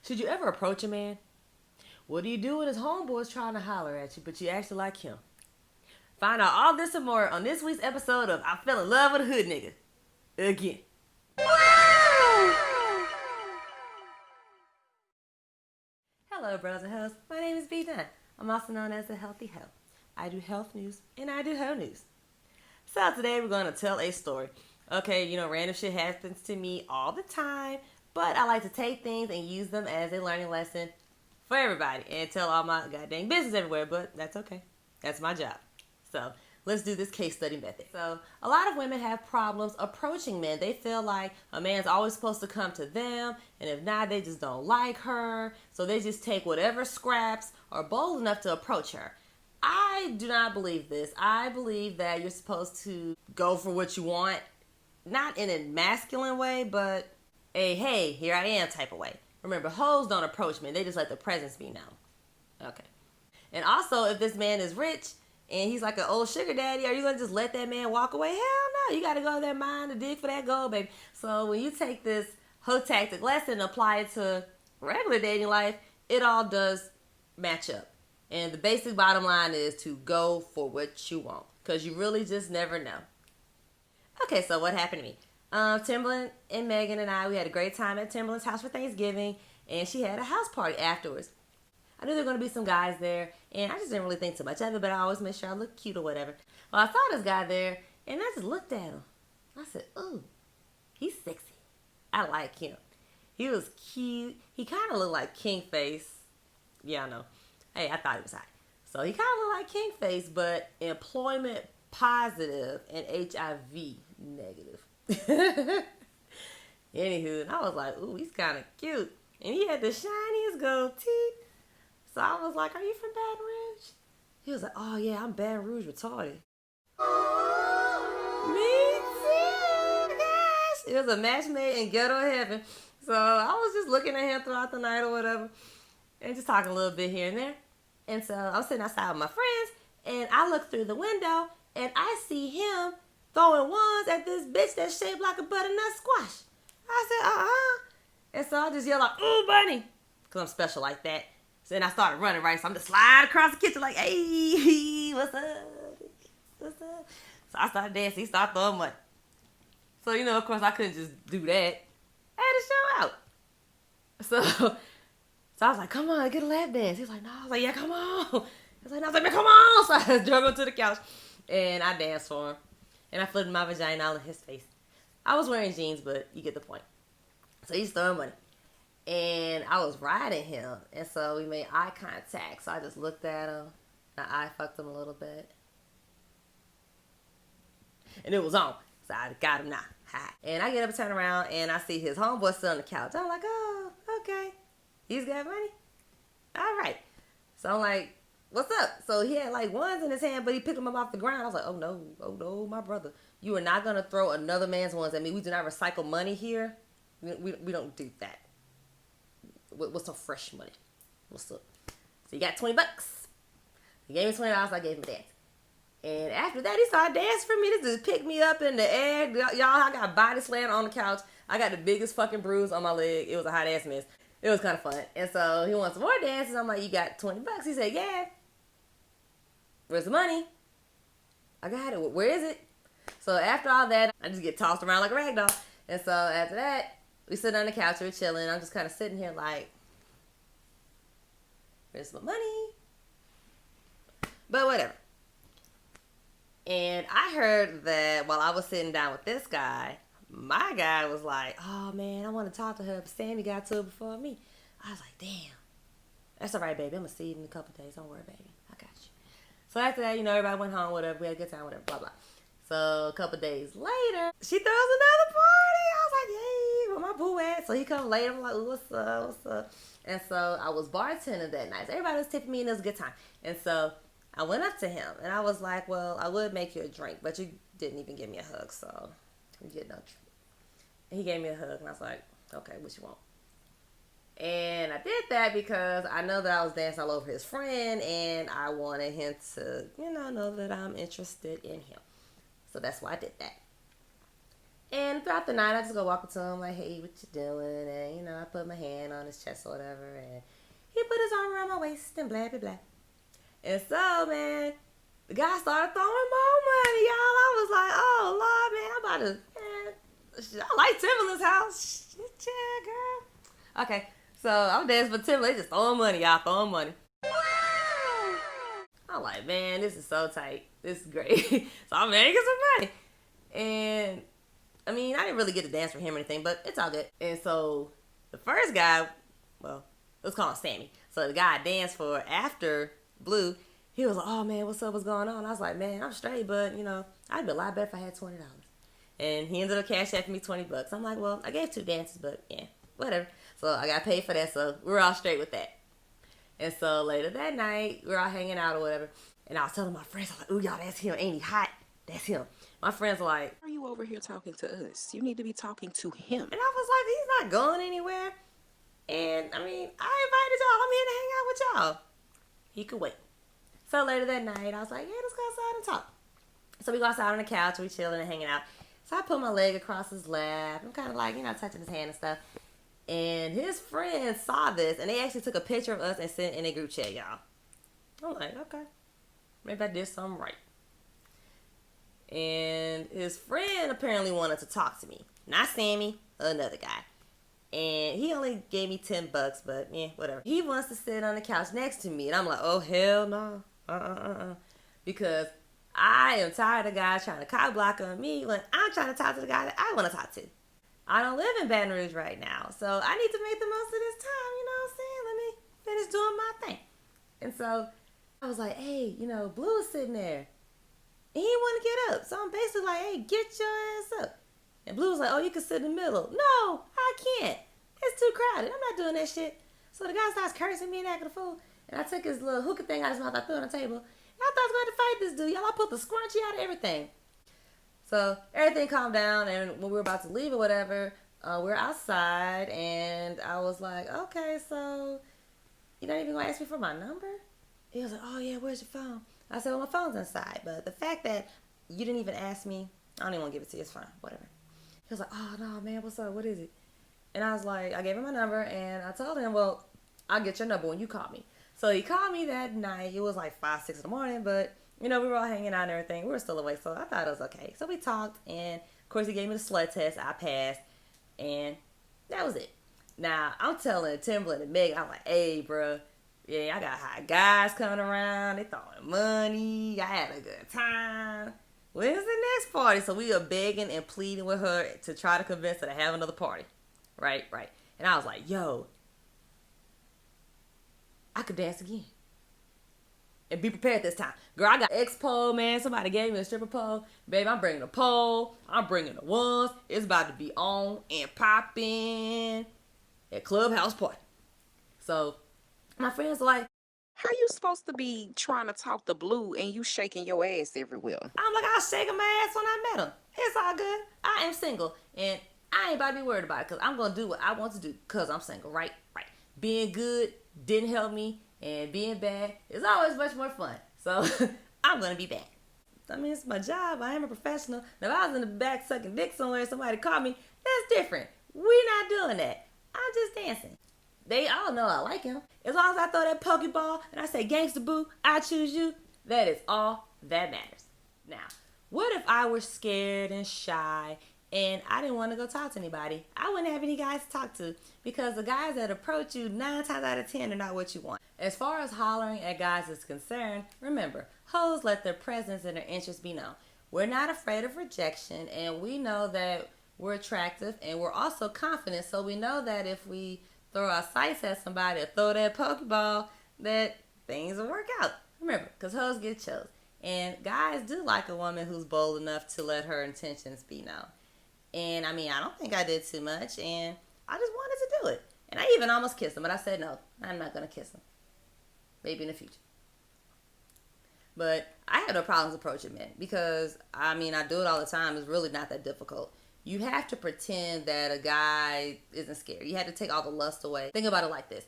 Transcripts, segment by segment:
Should you ever approach a man? What do you do when his homeboy's trying to holler at you, but you actually like him? Find out all this and more on this week's episode of I Fell in Love with a Hood Nigga. Again. Hello, brothers and hoes. My name is B Dunn. I'm also known as the Healthy Hoe. I do health news and I do hoe news. So today we're going to tell a story. Okay, random shit happens to me all the time, but I like to take things and use them as a learning lesson for everybody and tell all my goddamn business everywhere, but that's okay. That's my job. So let's do this case study method. So a lot of women have problems approaching men. They feel like a man's always supposed to come to them, and if not, they just don't like her. So they just take whatever scraps are bold enough to approach her. I do not believe this. I believe that you're supposed to go for what you want, not in a masculine way, but a hey, here I am type of way. Remember, hoes don't approach men. They just let the presence be known. Okay. And also, if this man is rich and he's like an old sugar daddy, are you going to just let that man walk away? Hell no. You got to go to that mine to dig for that gold, baby. So when you take this hoe tactic lesson and apply it to regular dating life, it all does match up. And the basic bottom line is to go for what you want, because you really just never know. Okay, so what happened to me? Timberland and Megan and we had a great time at Timberland's house for Thanksgiving, and she had a house party afterwards. I knew there were going to be some guys there, and I just didn't really think too much of it, but I always made sure I looked cute or whatever. Well, I saw this guy there, and I just looked at him. I said, ooh, he's sexy. I like him. He was cute. He kind of looked like King Face. Yeah, I know. Hey, I thought he was hot. So he kind of looked like King Face, but employment positive and HIV negative. Anywho, and I was like, ooh, he's kind of cute. And he had the shiniest gold teeth. So I was like, are you from Baton Rouge? He was like, oh yeah, I'm Baton Rouge retarded. Me too, guys. It was a match made in ghetto heaven. So I was just looking at him throughout the night or whatever, and just talking a little bit here and there. And so I was sitting outside with my friends, and I look through the window, and I see him throwing ones at this bitch that's shaped like a butternut squash. I said, And so I just yelled out, ooh, bunny, because I'm special like that. So then I started running, right? So I'm just sliding across the kitchen like, hey, what's up? What's up? So I started dancing. He started throwing money. So, of course, I couldn't just do that. I had to show out. So I was like, come on, get a lap dance. He was like, no. I was like, yeah, come on. I was like, man, come on. So I drove him to the couch, and I danced for him. And I flipped my vagina all in his face. I was wearing jeans, but you get the point. So he's throwing money. And I was riding him. And so we made eye contact. So I just looked at him. And I fucked him a little bit. And it was on. So I got him now. Hi. And I get up and turn around, and I see his homeboy sitting on the couch. I'm like, oh, okay. He's got money? All right. So I'm like, what's up? So he had like ones in his hand, but he picked them up off the ground. I was like, oh no, my brother. You are not going to throw another man's ones at me. We do not recycle money here. We don't do that. What's some fresh money? What's up? So you got $20. He gave me $20. I gave him a dance. And after that, he started dancing for me. This just picked me up in the air. Y'all, I got body slammed on the couch. I got the biggest fucking bruise on my leg. It was a hot ass mess. It was kind of fun. And so he wants some more dances. I'm like, you got $20? He said, yeah. Where's the money? I got it. Where is it? So after all that, I just get tossed around like a rag doll. And so after that, we sit on the couch, we're chilling. I'm just kind of sitting here like, where's my money? But whatever. And I heard that while I was sitting down with this guy, my guy was like, oh man, I want to talk to her, but Sammy got to her before me. I was like, damn. That's all right, baby. I'm going to see you in a couple days. Don't worry, baby. I got you. So after that, everybody went home, whatever. We had a good time, whatever, blah, blah. So a couple days later, she throws another party. I was like, hey, where my boo at? So he come later. I'm like, ooh, what's up? And so I was bartending that night. So everybody was tipping me, and it was a good time. And so I went up to him, and I was like, well, I would make you a drink, but you didn't even give me a hug, so you get no drink. And he gave me a hug, and I was like, okay, what you want? And I did that because I know that I was dancing all over his friend, and I wanted him to, know that I'm interested in him. So that's why I did that. And throughout the night, I just go walk up to him like, hey, what you doing? And, you know, I put my hand on his chest or whatever. And he put his arm around my waist and blah, blah, blah. And so, man, the guy started throwing more money, y'all. I was like, oh, Lord, man, I'm about to, man, I like Timberland's house. Shit, yeah, girl. Okay, so I'm dancing for Timberland. They just throwing money, y'all, throwing money. I'm like, man, this is so tight. This is great. So I'm making some money. And I mean, I didn't really get to dance for him or anything, but it's all good. And so the first guy, well, let's call him Sammy. So the guy I danced for after Blue, he was like, oh man, what's up, what's going on? I was like, man, I'm straight, but you know, I'd be a lot better if I had $20. And he ended up CashApping me $20. I'm like, well, I gave 2 dances, but yeah, whatever. So I got paid for that, so we're all straight with that. And so later that night, we're all hanging out or whatever. And I was telling my friends, I was like, ooh, y'all, that's him. Ain't he hot? That's him. My friends were like, Why are you over here talking to us? You need to be talking to him. And I was like, he's not going anywhere. And I mean, I invited y'all. I'm here to hang out with y'all. He could wait. So later that night, I was like, yeah, let's go outside and talk. So we go outside on the couch, we chilling and hanging out. So I put my leg across his lap. I'm kind of like, you know, touching his hand and stuff. And his friends saw this, and they actually took a picture of us and sent in a group chat, y'all. I'm like, okay, maybe I did something right. And his friend apparently wanted to talk to me. Not Sammy, another guy. And he only gave me $10, but yeah, whatever. He wants to sit on the couch next to me. And I'm like, oh, hell no. Because I am tired of guys trying to cock block on me when I'm trying to talk to the guy that I want to talk to. I don't live in Baton Rouge right now, so I need to make the most of this time, you know what I'm saying? Let me finish doing my thing. And so I was like, hey, you know, Blue is sitting there. And he didn't want to get up. So I'm basically like, hey, get your ass up. And Blue was like, oh, you can sit in the middle. No, I can't. It's too crowded. I'm not doing that shit. So the guy starts cursing me and acting a fool. And I took his little hookah thing out of his mouth. I threw it on the table. And I thought I was going to fight this dude. Y'all, I pulled the scrunchie out of everything. So everything calmed down. And when we were about to leave or whatever, we were outside. And I was like, okay, so you're not even going to ask me for my number? He was like, oh, yeah, where's your phone? I said, well, my phone's inside. But the fact that you didn't even ask me, I don't even want to give it to you. It's fine. Whatever. He was like, oh, no, man, what's up? What is it? And I was like, I gave him my number. And I told him, well, I'll get your number when you call me. So he called me that night. It was like 5, 6 in the morning. But, you know, we were all hanging out and everything. We were still awake. So I thought it was okay. So we talked. And, of course, he gave me the slut test. I passed. And that was it. Now, I'm telling Timberland and Meg, I'm like, hey, bro. Yeah, I got hot guys coming around. They throwing money. I had a good time. When's the next party? So we are begging and pleading with her to try to convince her to have another party. Right. And I was like, yo, I could dance again. And be prepared this time. Girl, I got X pole, man. Somebody gave me a stripper pole. Baby, I'm bringing a pole. I'm bringing the ones. It's about to be on and popping at Clubhouse Party. So my friends are like, how you supposed to be trying to talk to Blue and you shaking your ass everywhere? I'm like, I was shaking my ass when I met him. It's all good. I am single. And I ain't about to be worried about it because I'm going to do what I want to do because I'm single. Right. Being good didn't help me. And being bad is always much more fun. So I'm going to be bad. I mean, it's my job. I am a professional. Now, if I was in the back sucking dick somewhere and somebody called me, that's different. We're not doing that. I'm just dancing. They all know I like him. As long as I throw that pokeball and I say, gangsta boo, I choose you, that is all that matters. Now, what if I were scared and shy and I didn't want to go talk to anybody? I wouldn't have any guys to talk to because the guys that approach you 9 times out of 10 are not what you want. As far as hollering at guys is concerned, remember, hoes let their presence and their interests be known. We're not afraid of rejection, and we know that we're attractive and we're also confident, so we know that if we throw our sights at somebody or throw that pokeball, that things will work out. Remember, because hoes get chose. And guys do like a woman who's bold enough to let her intentions be known. And I mean, I don't think I did too much, and I just wanted to do it. And I even almost kissed him, but I said no, I'm not going to kiss him. Maybe in the future. But I have no problems approaching men because, I mean, I do it all the time. It's really not that difficult. You have to pretend that a guy isn't scared. You have to take all the lust away. Think about it like this.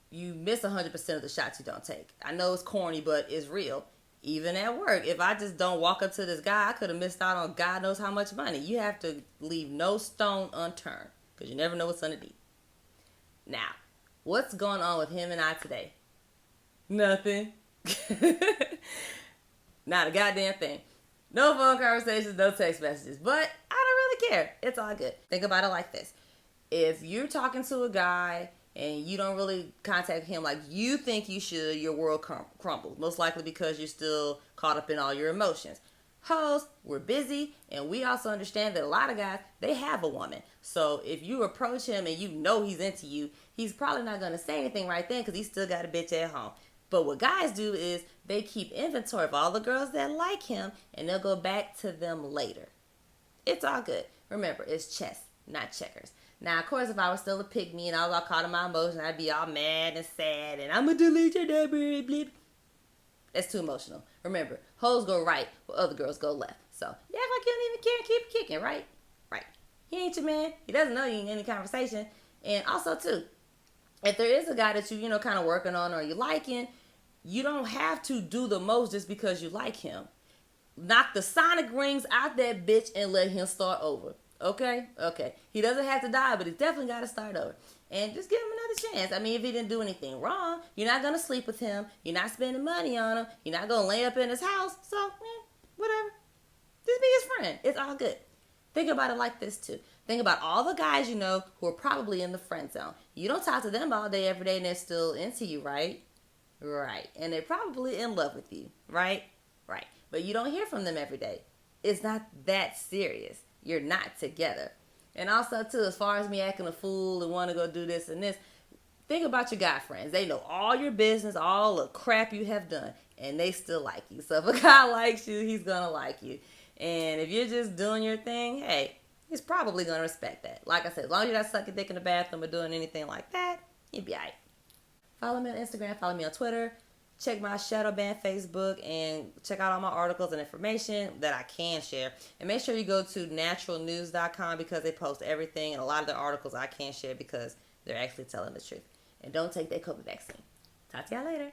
You miss 100% of the shots you don't take. I know it's corny, but it's real. Even at work, if I just don't walk up to this guy, I could have missed out on God knows how much money. You have to leave no stone unturned because you never know what's underneath. Now, what's going on with him and I today? Nothing. Not a goddamn thing. No phone conversations, no text messages. But I don't really care. It's all good. Think about it like this. If you're talking to a guy and you don't really contact him like you think you should, your world crumbles. Most likely because you're still caught up in all your emotions. Hoes, we're busy, and we also understand that a lot of guys, they have a woman. So if you approach him and you know he's into you, he's probably not going to say anything right then because he's still got a bitch at home. But what guys do is they keep inventory of all the girls that like him, and they'll go back to them later. It's all good. Remember, it's chess, not checkers. Now, of course, if I was still a pygmy and I was all caught in my emotions, I'd be all mad and sad, and I'm going to delete your number, bleep. That's too emotional. Remember, hoes go right where other girls go left. So, you act like you don't even care and keep it kicking, right? Right. He ain't your man. He doesn't know you in any conversation. And also, too, if there is a guy that you kind of working on or you liking, you don't have to do the most just because you like him. Knock the sonic rings out that bitch and let him start over. Okay? Okay. He doesn't have to die, but he's definitely got to start over. And just give him another chance. I mean, if he didn't do anything wrong, you're not going to sleep with him. You're not spending money on him. You're not going to lay up in his house. So, whatever. Just be his friend. It's all good. Think about it like this, too. Think about all the guys you know who are probably in the friend zone. You don't talk to them all day, every day, and they're still into you, right? Right. And they're probably in love with you, right? Right. But you don't hear from them every day. It's not that serious. You're not together. And also, too, as far as me acting a fool and want to go do this and this, think about your guy friends. They know all your business, all the crap you have done, and they still like you. So if a guy likes you, he's going to like you. And if you're just doing your thing, hey, he's probably going to respect that. Like I said, as long as you're not sucking dick in the bathroom or doing anything like that, you'll be all right. Follow me on Instagram. Follow me on Twitter. Check my shadow ban Facebook and check out all my articles and information that I can share. And make sure you go to naturalnews.com because they post everything, and a lot of the articles I can't share because they're actually telling the truth. And don't take that COVID vaccine. Talk to y'all later.